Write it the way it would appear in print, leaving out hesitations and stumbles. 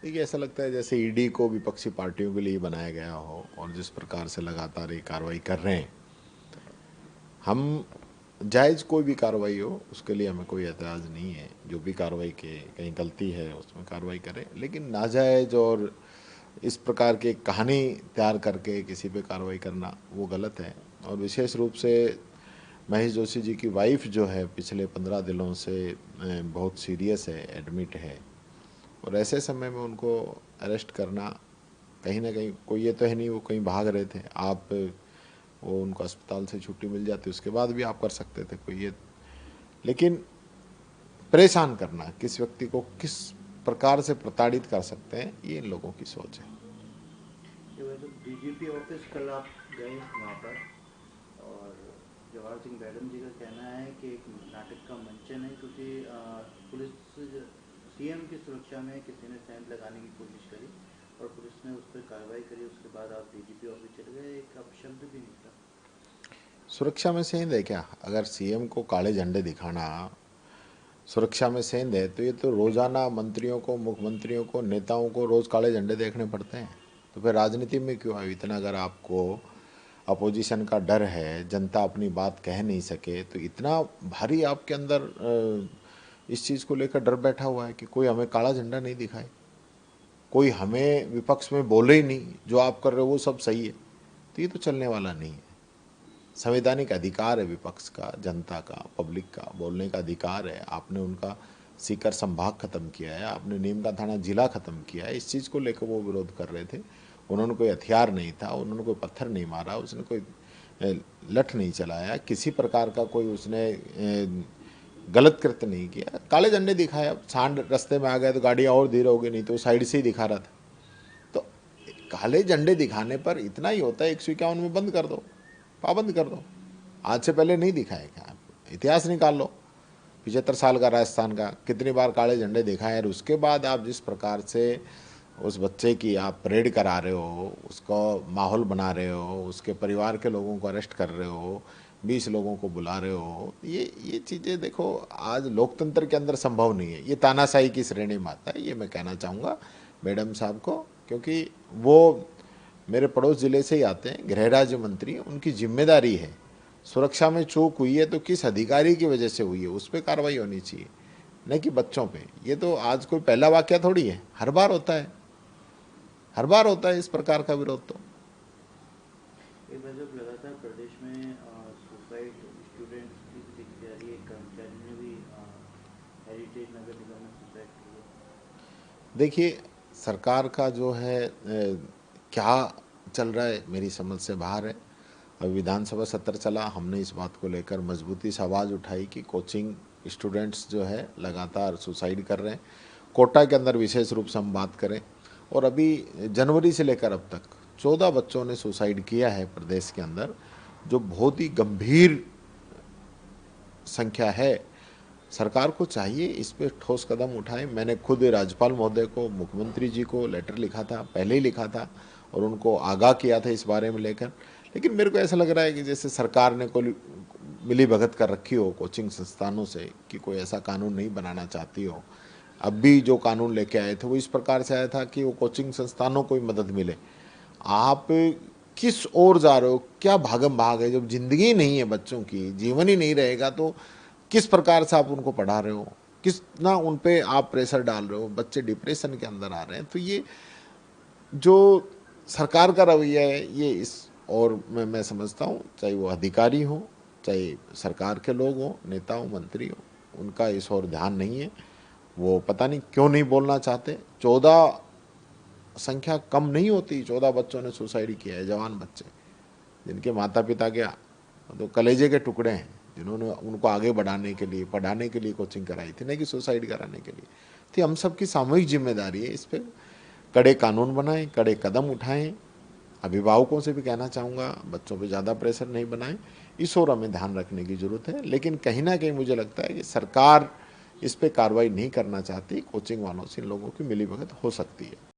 देखिए, ऐसा लगता है जैसे ईडी को विपक्षी पार्टियों के लिए बनाया गया हो और जिस प्रकार से लगातार ये कार्रवाई कर रहे हैं, हम जायज़ कोई भी कार्रवाई हो उसके लिए हमें कोई एतराज़ नहीं है। जो भी कार्रवाई के कहीं गलती है उसमें कार्रवाई करें, लेकिन नाजायज़ और इस प्रकार की कहानी तैयार करके किसी पे कार्रवाई करना वो गलत है। और विशेष रूप से महेश जोशी जी की वाइफ जो है पिछले 15 दिनों से बहुत सीरियस है, एडमिट है, और ऐसे समय में उनको अरेस्ट करना कहीं ना कहीं, कोई ये तो है नहीं वो कहीं भाग रहे थे, आप वो उनको अस्पताल से छुट्टी मिल जाती उसके बाद भी आप कर सकते थे कोई ये, लेकिन परेशान करना किस व्यक्ति को किस प्रकार से प्रताड़ित कर सकते हैं, ये इन लोगों की सोच है। डीजीपी ऑफिस कल आप गए वहाँ पर, और जवाहर सिंह मैडम जी का कहना है कि एक नाटक का मंचन है, क्योंकि पुलिस सीएम की सुरक्षा में किसी ने सेंध लगाने की कोशिश करी और पुलिस ने उस पर कार्रवाई करी। उसके बाद आप डीजीपी ऑफिस चले गए, एक अपशब्द भी निकला। सुरक्षा में सेंध है क्या? अगर सीएम को काले झंडे दिखाना सुरक्षा में सेंध है तो ये तो रोजाना मंत्रियों को, मुख्यमंत्रियों को, नेताओं को रोज काले झंडे देखने पड़ते हैं, तो फिर राजनीति में क्यों आए? इतना अगर आपको अपोजिशन का डर है, जनता अपनी बात कह नहीं सके, तो इतना भारी आपके अंदर इस चीज़ को लेकर डर बैठा हुआ है कि कोई हमें काला झंडा नहीं दिखाए, कोई हमें विपक्ष में बोले ही नहीं, जो आप कर रहे हो वो सब सही है, तो ये तो चलने वाला नहीं है। संवैधानिक अधिकार है विपक्ष का, जनता का, पब्लिक का बोलने का अधिकार है। आपने उनका सीकर संभाग खत्म किया है, आपने नीम का थाना जिला खत्म किया है, इस चीज़ को लेकर वो विरोध कर रहे थे। उन्होंने कोई हथियार नहीं था, उन्होंने कोई पत्थर नहीं मारा, उसने कोई लठ नहीं चलाया, किसी प्रकार का कोई उसने गलत कृत्य नहीं किया। काले झंडे दिखाया, सांड रास्ते में आ गए तो गाड़ियाँ और धीरे हो गई, नहीं तो साइड से ही दिखा रहा था। तो काले झंडे दिखाने पर इतना ही होता है, 151 में बंद कर दो, पाबंद कर दो। आज से पहले नहीं दिखाए क्या? आप इतिहास निकाल लो, 75 साल का राजस्थान का, कितनी बार काले झंडे दिखाए। और उसके बाद आप जिस प्रकार से उस बच्चे की आप परेड करा रहे हो, उसको माहौल बना रहे हो, उसके परिवार के लोगों को अरेस्ट कर रहे हो, 20 लोगों को बुला रहे हो, ये चीज़ें देखो आज लोकतंत्र के अंदर संभव नहीं है। ये तानाशाही की श्रेणी में आता है, ये मैं कहना चाहूँगा मैडम साहब को, क्योंकि वो मेरे पड़ोस ज़िले से ही आते हैं, गृह राज्य मंत्री, उनकी जिम्मेदारी है। सुरक्षा में चूक हुई है तो किस अधिकारी की वजह से हुई है उस पर कार्रवाई होनी चाहिए, नहीं कि बच्चों पे। ये तो आज कोई पहला वाकया थोड़ी है, हर बार होता है, हर बार होता है इस प्रकार का विरोध। तो एक बार जब लगातार प्रदेश में सुसाइड स्टूडेंट्स की दिखी जा रही है, एक कर्मचारी ने भी हेरिटेज नगर निगम में सुसाइड की है। देखिए, सरकार का जो है क्या चल रहा है मेरी समझ से बाहर है। अब विधानसभा सत्र चला, हमने इस बात को लेकर मजबूती से आवाज़ उठाई कि कोचिंग स्टूडेंट्स जो है लगातार सुसाइड कर रहे हैं। कोटा के अंदर विशेष रूप से हम बात करें, और अभी जनवरी से लेकर अब तक 14 बच्चों ने सुसाइड किया है प्रदेश के अंदर, जो बहुत ही गंभीर संख्या है। सरकार को चाहिए इस पे ठोस कदम उठाए। मैंने खुद राज्यपाल महोदय को, मुख्यमंत्री जी को लेटर लिखा था, पहले ही लिखा था, और उनको आगाह किया था इस बारे में लेकर। लेकिन मेरे को ऐसा लग रहा है कि जैसे सरकार ने कोई मिली भगत कर रखी हो कोचिंग संस्थानों से, कि कोई ऐसा कानून नहीं बनाना चाहती हो। अब भी जो कानून लेके आए थे वो इस प्रकार से आया था कि वो कोचिंग संस्थानों को ही मदद मिले। आप किस ओर जा रहे हो? क्या भागम भाग है? जब जिंदगी नहीं है बच्चों की, जीवन ही नहीं रहेगा, तो किस प्रकार से आप उनको पढ़ा रहे हो, किस ना उन पे आप प्रेशर डाल रहे हो, बच्चे डिप्रेशन के अंदर आ रहे हैं। तो ये जो सरकार का रवैया है ये इस, और मैं समझता हूँ चाहे वो अधिकारी हो, चाहे सरकार के लोग हों, नेता हो, मंत्री हो, उनका इस ओर ध्यान नहीं है। वो पता नहीं क्यों नहीं बोलना चाहते। 14 संख्या कम नहीं होती, 14 बच्चों ने सुसाइड किया है, जवान बच्चे, जिनके माता पिता के तो कलेजे के टुकड़े हैं, जिन्होंने उनको आगे बढ़ाने के लिए, पढ़ाने के लिए कोचिंग कराई थी, नहीं कि सुसाइड कराने के लिए। तो हम सबकी सामूहिक जिम्मेदारी है, इस पर कड़े कानून बनाएं, कड़े कदम उठाएं। अभिभावकों से भी कहना चाहूँगा बच्चों पे ज़्यादा प्रेशर नहीं बनाएं, इस ओर हमें ध्यान रखने की ज़रूरत है। लेकिन कहीं ना कहीं मुझे लगता है कि सरकार इस पर कार्रवाई नहीं करना चाहती, कोचिंग वालों से इन लोगों की मिलीभगत हो सकती है।